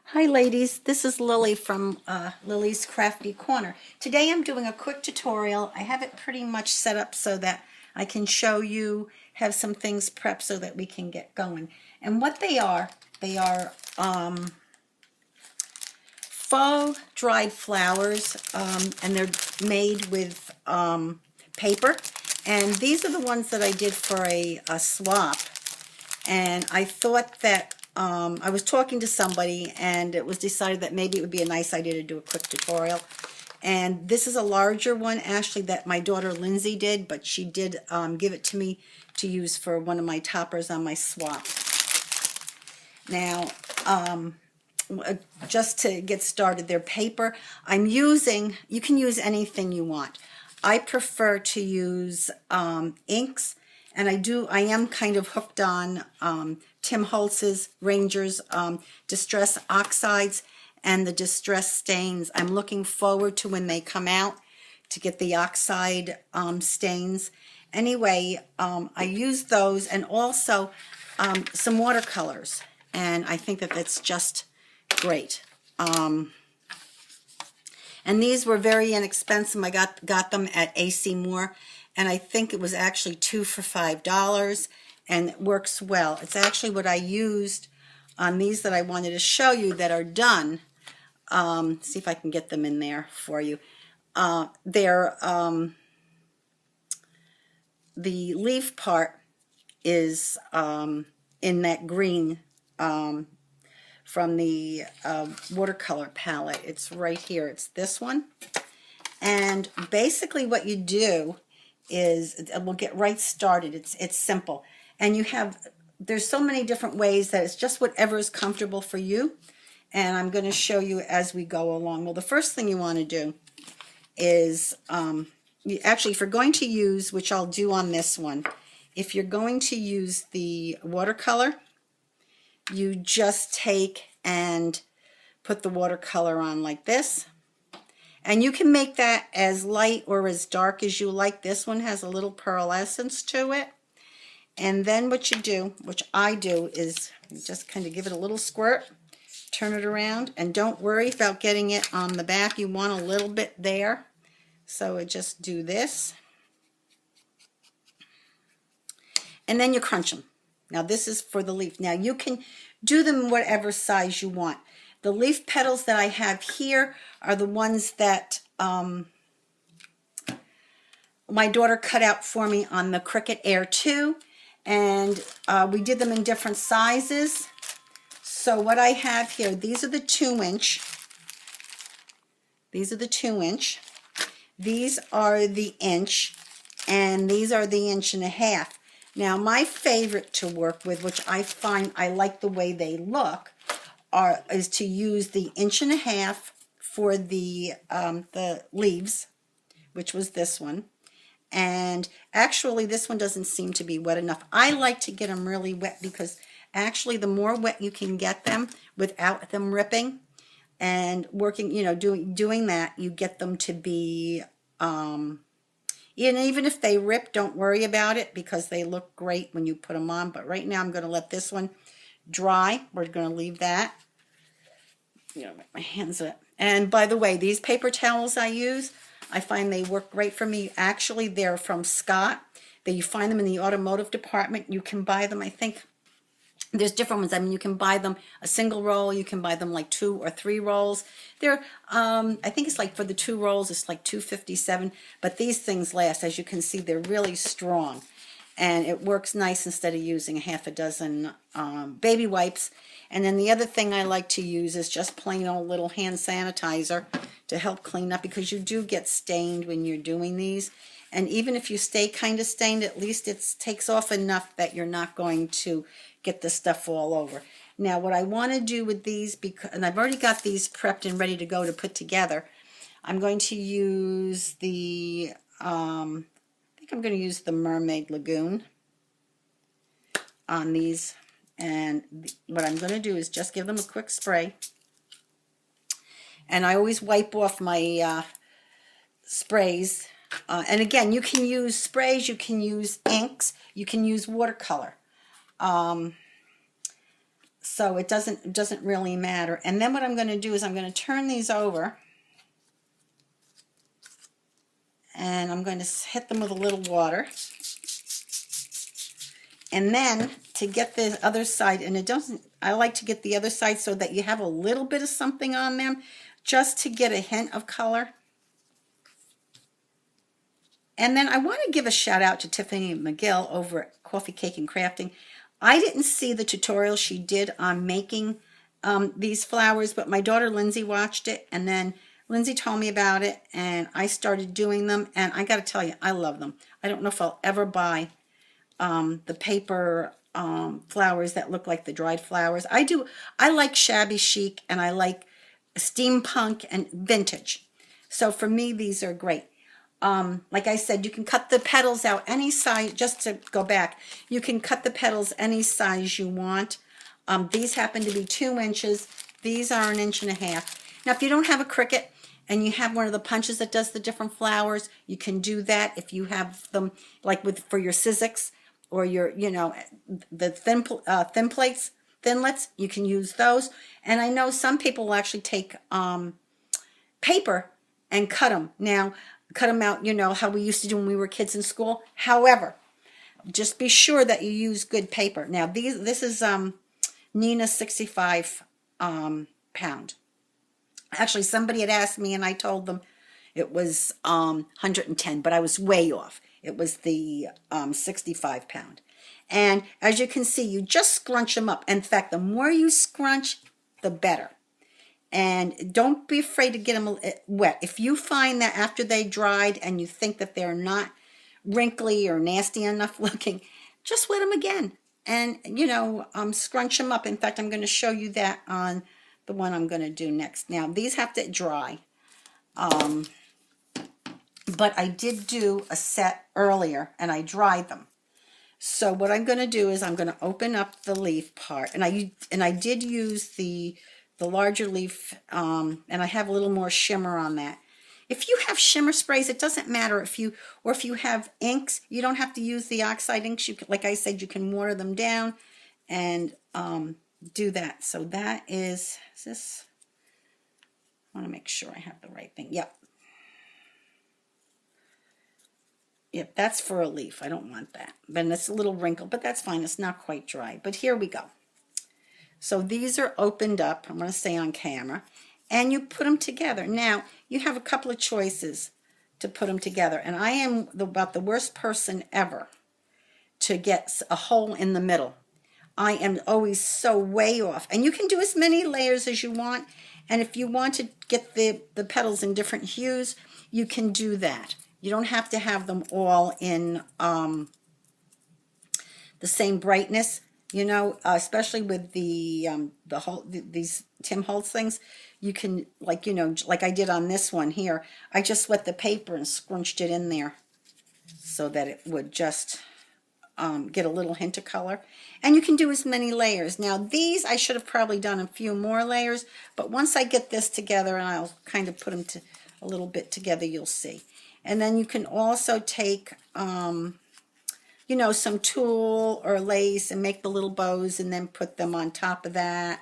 Hi ladies, this is Lily from Lily's Crafty Corner. Today I'm doing a quick tutorial. I have it pretty much set up so that I can show you, have some things prepped so that we can get going. And what they are faux dried flowers, and they're made with paper. And these are the ones that I did for a swap. And I thought that I was talking to somebody and it was decided that maybe it would be a nice idea to do a quick tutorial. And this is a larger one actually that my daughter Lindsay did, but she did give it to me to use for one of my toppers on my swap. Now, just to get started, they're paper. You can use anything you want. I prefer to use inks. And I am kind of hooked on Tim Holtz's Ranger's Distress Oxides and the Distress Stains. I'm looking forward to when they come out to get the oxide stains. Anyway, I use those and also some watercolors. And I think that that's just great. And these were very inexpensive. I got them at AC Moore. And I think it was actually 2 for $5, and it works well. It's actually what I used on these that I wanted to show you that are done. See if I can get them in there for you. The leaf part is in that green from the watercolor palette. It's right here. It's this one. And basically what you do is, we'll get right started. It's simple, and there's so many different ways that it's just whatever is comfortable for you, and I'm going to show you as we go along. Well, the first thing you want to do is if you're going to use, which I'll do on this one, if you're going to use the watercolor, you just take and put the watercolor on like this. And you can make that as light or as dark as you like. This one has a little pearlescence to it. And then what you do, which I do, is just kind of give it a little squirt, turn it around, and don't worry about getting it on the back. You want a little bit there. So I just do this. And then you crunch them. Now this is for the leaf. Now you can do them whatever size you want. The leaf petals that I have here are the ones that my daughter cut out for me on the Cricut Air 2, and we did them in different sizes. So what I have here, these are the 2-inch. These are the 2-inch. These are the inch, and these are the 1.5 inches. Now my favorite to work with, which I find I like the way they look, is to use the 1.5 inches for the leaves, which was this one. And actually this one doesn't seem to be wet enough. I like to get them really wet because actually the more wet you can get them without them ripping, and working, doing that, you get them to be, and even if they rip, don't worry about it because they look great when you put them on. But right now I'm going to let this one dry. We're going to leave that. My hands up. And by the way, these paper towels I use, I find they work great for me. Actually, they're from Scott. You find them in the automotive department. You can buy them, I think there's different ones. I mean, you can buy them a single roll. You can buy them like 2 or 3 rolls. They're, I think it's like for the 2 rolls, it's like $2.57. But these things last. As you can see, they're really strong. And it works nice instead of using a half a dozen baby wipes. And then the other thing I like to use is just plain old little hand sanitizer to help clean up, because you do get stained when you're doing these. And even if you stay kind of stained, at least it takes off enough that you're not going to get the stuff all over. Now what I want to do with these, and I've already got these prepped and ready to go to put together, I'm going to use the, I think I'm going to use the Mermaid Lagoon on these. And what I'm going to do is just give them a quick spray. And I always wipe off my sprays. And again, you can use sprays, you can use inks, you can use watercolor. So it doesn't really matter. And then what I'm going to do is I'm going to turn these over, and I'm going to hit them with a little water. And then to get the other side, and I like to get the other side so that you have a little bit of something on them, just to get a hint of color. And then I want to give a shout out to Tiffany McGill over at Coffee Cake and Crafting. I didn't see the tutorial she did on making these flowers, but my daughter Lindsay watched it, and then Lindsay told me about it, and I started doing them, and I got to tell you, I love them. I don't know if I'll ever buy the paper flowers that look like the dried flowers. I like shabby chic, and I like steampunk and vintage. So for me, these are great. Like I said, you can cut the petals out any size. Just to go back, you can cut the petals any size you want. These happen to be 2 inches. These are 1.5 inches. Now, if you don't have a Cricut and you have one of the punches that does the different flowers, you can do that. If you have them, like for your Sizzix or your, the thin plates, thinlits, you can use those. And I know some people will actually take paper and cut them. Now, cut them out, how we used to do when we were kids in school. However, just be sure that you use good paper. Now, this is Nina 65 pound. Actually, somebody had asked me, and I told them it was 110, but I was way off. It was the 65 pound. And as you can see, you just scrunch them up. In fact, the more you scrunch, the better. And don't be afraid to get them wet. If you find that after they dried and you think that they're not wrinkly or nasty enough looking, just wet them again. And, scrunch them up. In fact, I'm going to show you that on the one I'm going to do next. Now, these have to dry. But I did do a set earlier, and I dried them. So what I'm going to do is I'm going to open up the leaf part. And I did use the larger leaf, and I have a little more shimmer on that. If you have shimmer sprays, it doesn't matter if you have inks. You don't have to use the oxide inks. Like I said, you can water them down and do that. So that is this. I want to make sure I have the right thing. Yep. Yep, that's for a leaf. I don't want that. But it's a little wrinkled, but that's fine. It's not quite dry. But here we go. So these are opened up, I'm going to say on camera, and you put them together. Now, you have a couple of choices to put them together, and I am about the worst person ever to get a hole in the middle. I am always so way off. And you can do as many layers as you want, and if you want to get the petals in different hues, you can do that. You don't have to have them all in the same brightness. Especially with these Tim Holtz things, you can, like I did on this one here, I just wet the paper and scrunched it in there so that it would just get a little hint of color. And you can do as many layers. Now, these I should have probably done a few more layers, but once I get this together, and I'll kind of put them a little bit together, you'll see. And then you can also take some tulle or lace and make the little bows and then put them on top of that.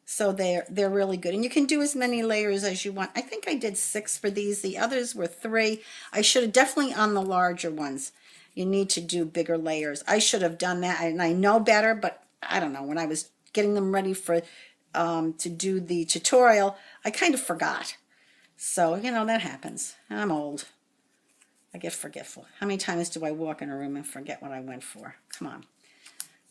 So they're really good. And you can do as many layers as you want. I think I did 6 for these. The others were 3. I should have definitely on the larger ones. You need to do bigger layers. I should have done that, and I know better, but I don't know. When I was getting them ready for to do the tutorial, I kind of forgot. So, that happens. I'm old. I get forgetful. How many times do I walk in a room and forget what I went for? Come on.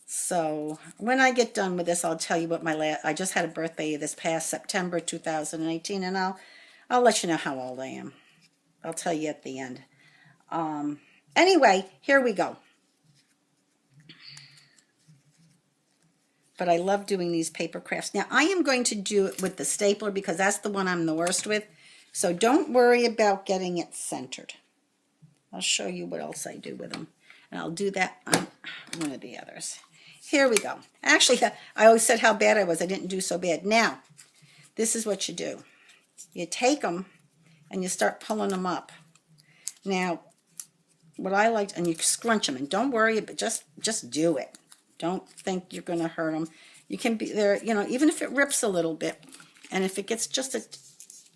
So when I get done with this, I'll tell you what I just had a birthday this past September 2018, and I'll let you know how old I am. I'll tell you at the end. Anyway, here we go. But I love doing these paper crafts. Now, I am going to do it with the stapler because that's the one I'm the worst with. So don't worry about getting it centered. I'll show you what else I do with them. And I'll do that on one of the others. Here we go. Actually, I always said how bad I was. I didn't do so bad. Now, this is what you do. You take them and you start pulling them up. Now, what I like, and you scrunch them. And don't worry, but just do it. Don't think you're going to hurt them. You can be there, you know, even if it rips a little bit, and if it gets just a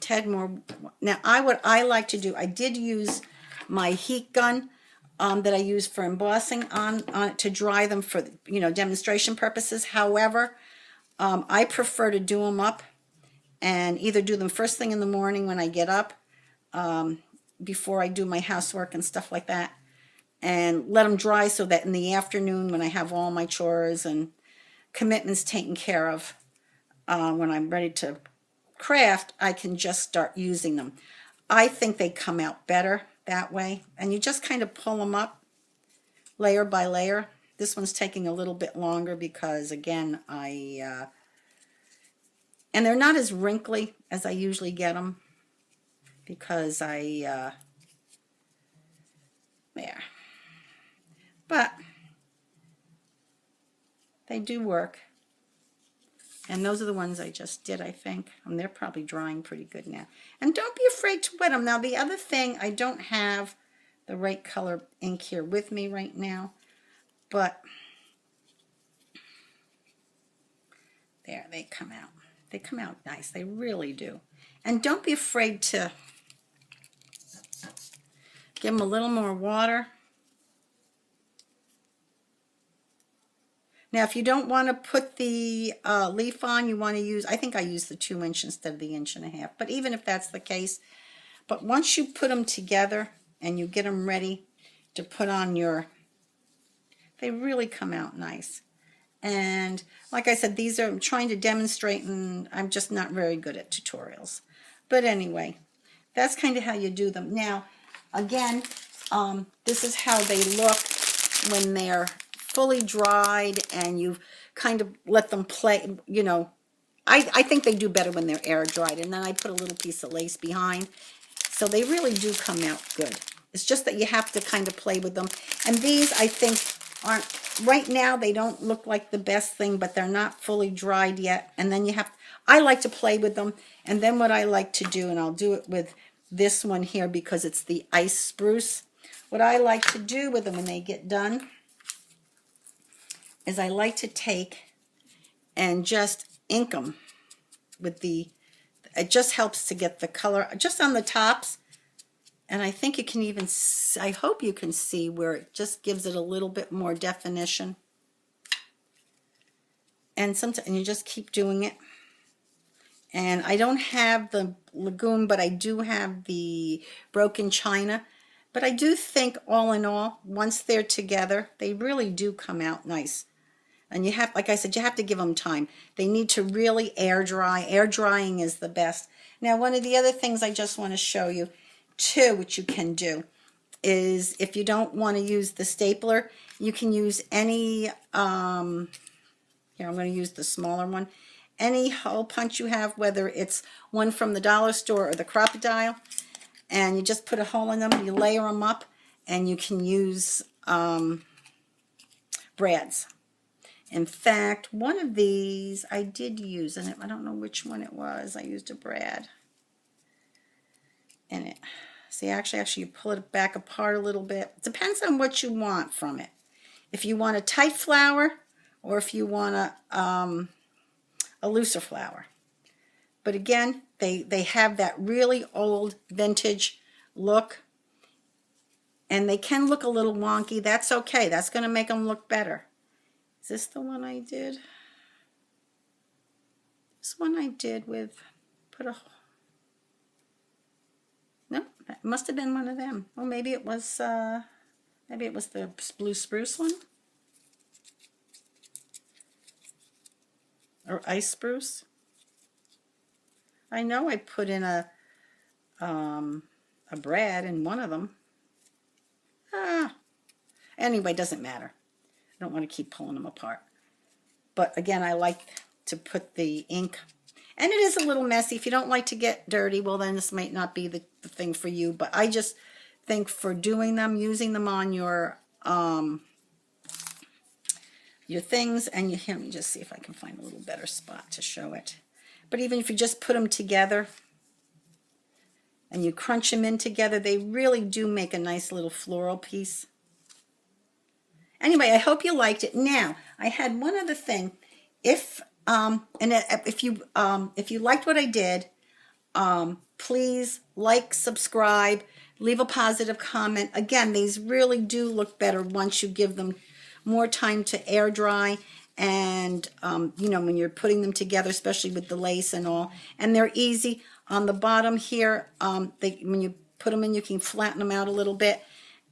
tad more. Now, what I like to do, I did use my heat gun that I use for embossing on it to dry them for, you know, demonstration purposes. However, I prefer to do them up and either do them first thing in the morning when I get up, before I do my housework and stuff like that, and let them dry so that in the afternoon when I have all my chores and commitments taken care of, when I'm ready to craft, I can just start using them. I think they come out better that way, and you just kind of pull them up layer by layer. This one's taking a little bit longer because, again, and they're not as wrinkly as I usually get them because there. But they do work. And those are the ones I just did, I think. And they're probably drying pretty good now. And don't be afraid to wet them. Now, the other thing, I don't have the right color ink here with me right now. But there, they come out. They come out nice. They really do. And don't be afraid to give them a little more water. Now, if you don't want to put the leaf on, you want to use, I think I use the 2-inch instead of the 1.5 inch. But even if that's the case, but once you put them together and you get them ready to put on they really come out nice. And like I said, these are, I'm trying to demonstrate, and I'm just not very good at tutorials. But anyway, that's kind of how you do them. Now, again, this is how they look when they're fully dried and you've kind of let them play, you know. I think they do better when they're air dried, and then I put a little piece of lace behind. So they really do come out good. It's just that you have to kind of play with them. And these, I think, aren't, right now they don't look like the best thing, but they're not fully dried yet. And then I like to play with them. And then what I like to do, and I'll do it with this one here because it's the ice spruce. What I like to do with them when they get done is I like to take and just ink them with it just helps to get the color just on the tops. And I think you can even, I hope you can see where it just gives it a little bit more definition. And sometimes, and you just keep doing it. And I don't have the legume, but I do have the broken china. But I do think all in all, once they're together, they really do come out nice. And you have, like I said, you have to give them time. They need to really air dry. Air drying is the best. Now, one of the other things I just want to show you, too, which you can do, is if you don't want to use the stapler, you can use any, here, I'm going to use the smaller one, any hole punch you have, whether it's one from the dollar store or the Crocodile, and you just put a hole in them, you layer them up, and you can use brads. In fact, one of these I did use, and I don't know which one it was. I used a brad in it. See, actually, you pull it back apart a little bit. It depends on what you want from it. If you want a tight flower, or if you want a looser flower. But again, they have that really old vintage look, and they can look a little wonky. That's okay. That's going to make them look better. Is this the one I did? This one I did with, no, that must have been one of them. Well, maybe it was the blue spruce one? Or ice spruce? I know I put in a brad in one of them. Anyway, doesn't matter. I don't want to keep pulling them apart. But again, I like to put the ink, and it is a little messy. If you don't like to get dirty, well, then this might not be the thing for you. But I just think for doing them, using them on your things, and let me just see if I can find a little better spot to show it. But even if you just put them together and you crunch them in together, they really do make a nice little floral piece. Anyway, I hope you liked it. Now, I had one other thing. if you liked what I did, please like, subscribe, leave a positive comment. Again, these really do look better once you give them more time to air dry, and you know, when you're putting them together, especially with the lace and all. And they're easy. On the bottom here, when you put them in, you can flatten them out a little bit,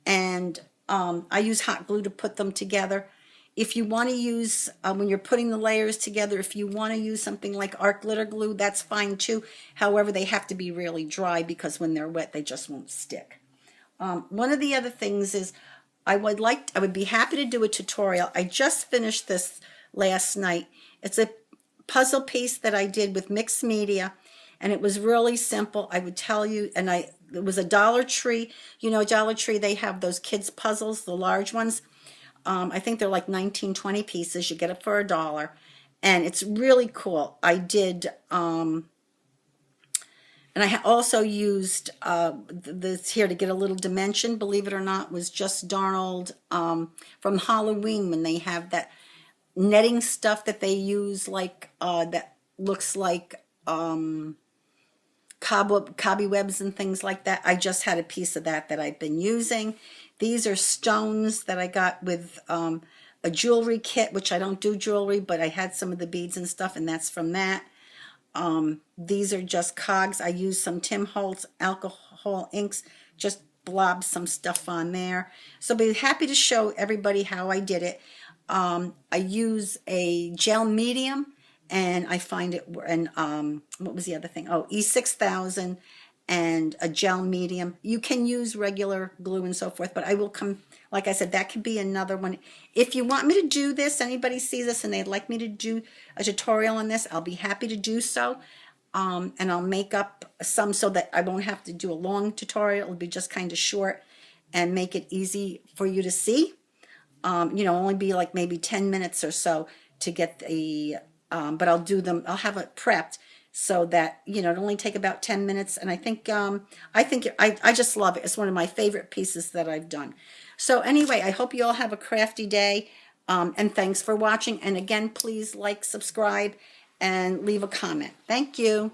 and I use hot glue to put them together. If you want to use, when you're putting the layers together, if you want to use something like art glitter glue, that's fine too. However, they have to be really dry, because when they're wet, they just won't stick. One of the other things is, I would be happy to do a tutorial. I just finished this last night. It's a puzzle piece that I did with mixed media, and it was really simple. I would tell you, and it was a Dollar Tree. You know, Dollar Tree, they have those kids puzzles, the large ones. I think they're like 19, 20 pieces. You get it for $1, and it's really cool. I did, and I also used this here to get a little dimension. Believe it or not, was just Darnold from Halloween, when they have that netting stuff that they use, like that looks like cobwebs and things like that. I just had a piece of that I've been using. These are stones that I got with a jewelry kit, which I don't do jewelry, but I had some of the beads and stuff, and that's from that. These are just cogs. I used some Tim Holtz alcohol inks, just blob some stuff on there. So I'll be happy to show everybody how I did it. I use a gel medium, and I find it, and what was the other thing? Oh, E6000 and a gel medium. You can use regular glue and so forth, but I will come, like I said, that could be another one. If you want me to do this, anybody sees this and they'd like me to do a tutorial on this, I'll be happy to do so. And I'll make up some so that I won't have to do a long tutorial. It'll be just kind of short and make it easy for you to see. You know, only be like maybe 10 minutes or so to get the, but I'll do them, I'll have it prepped so that, you know, it only take about 10 minutes. And I think I just love it. It's one of my favorite pieces that I've done. So anyway, I hope you all have a crafty day, and thanks for watching. And again, please like, subscribe, and leave a comment. Thank you.